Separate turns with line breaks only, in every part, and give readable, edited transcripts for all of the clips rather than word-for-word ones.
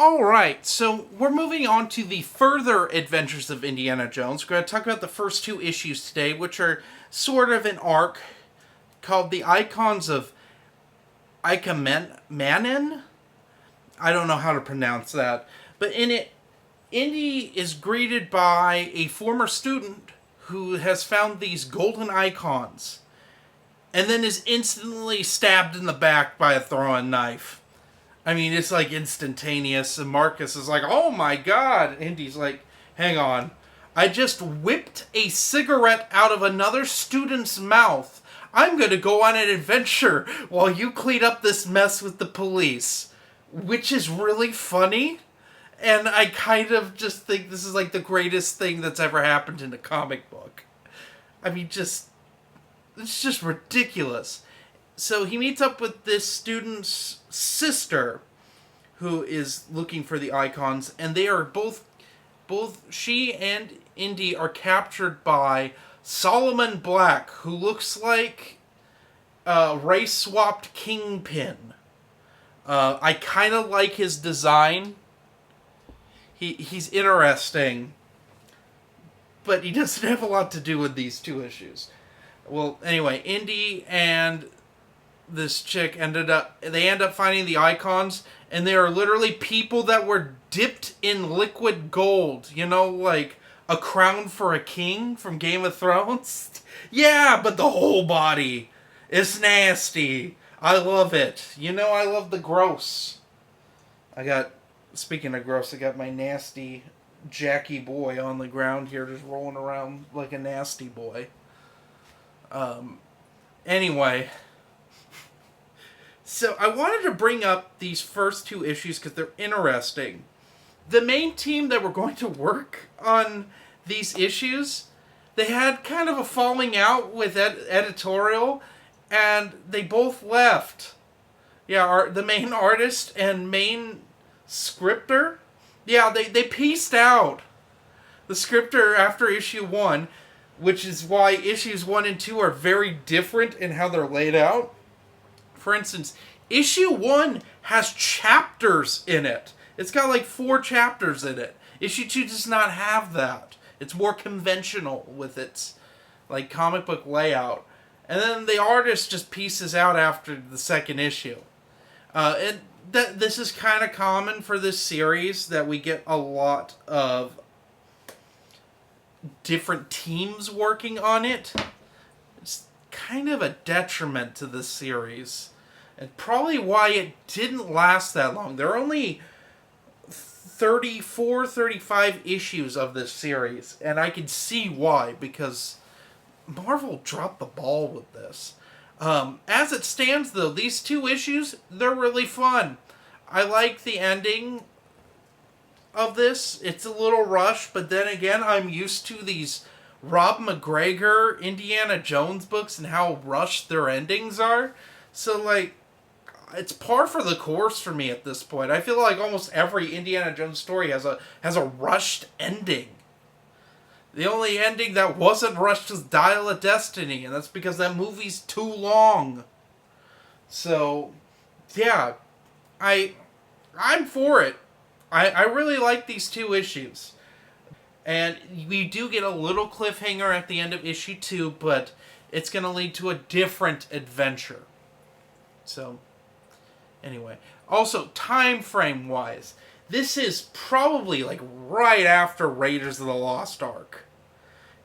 Alright, so we're moving on to the further adventures of Indiana Jones. We're going to talk about the first two issues today, which are sort of an arc called The Icons of Ikemenin? I don't know how to pronounce that. But in it, Indy is greeted by a former student who has found these golden icons and then is instantly stabbed in the back by a throwing knife. I mean, it's like instantaneous, and Marcus is like, oh my god! Indy's like, hang on. I just whipped a cigarette out of another student's mouth. I'm gonna go on an adventure while you clean up this mess with the police. Which is really funny. And I kind of just think this is like the greatest thing that's ever happened in a comic book. I mean, it's just ridiculous. So he meets up with this student's sister, who is looking for the icons, and they are both she and Indy are captured by Solomon Black, who looks like a race-swapped Kingpin. I kind of like his design. He's interesting, but he doesn't have a lot to do with these two issues. Well, anyway, Indy and this chick end up finding the icons, and they are literally people that were dipped in liquid gold. You know, like a crown for a king from Game of Thrones? Yeah, but the whole body. It's nasty. I love it. You know, I love the gross. Speaking of gross, I got my nasty Jackie boy on the ground here just rolling around like a nasty boy. Anyway, so I wanted to bring up these first two issues because they're interesting. The main team that were going to work on these issues, they had kind of a falling out with editorial, and they both left. Yeah, the main artist and main scripter, yeah, they pieced out. The scripter after issue 1, which is why issues 1 and 2 are very different in how they're laid out. For instance, issue 1 has chapters in it. It's got like 4 chapters in it. Issue 2 does not have that. It's more conventional with its like comic book layout. And then the artist just pieces out after the second issue. This is kind of common for this series, that we get a lot of different teams working on it. It's kind of a detriment to the series, and probably why it didn't last that long. There are only 34, 35 issues of this series, and I can see why, because Marvel dropped the ball with this. As it stands, though, these two issues, they're really fun. I like the ending of this. It's a little rushed, but then again, I'm used to these Rob McGregor Indiana Jones books and how rushed their endings are. So, like, it's par for the course for me at this point. I feel like almost every Indiana Jones story has a rushed ending. The only ending that wasn't rushed was Dial of Destiny, and that's because that movie's too long. So, yeah, I'm for it. I really like these two issues. And we do get a little cliffhanger at the end of issue 2, but it's going to lead to a different adventure. So, anyway. Also, time frame wise, this is probably like right after Raiders of the Lost Ark.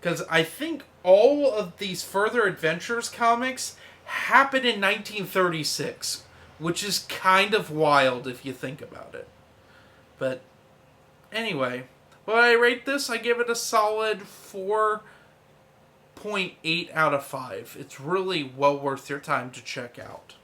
Because I think all of these Further Adventures comics happen in 1936, which is kind of wild if you think about it. But anyway, when I rate this, I give it a solid 4.8 out of 5. It's really well worth your time to check out.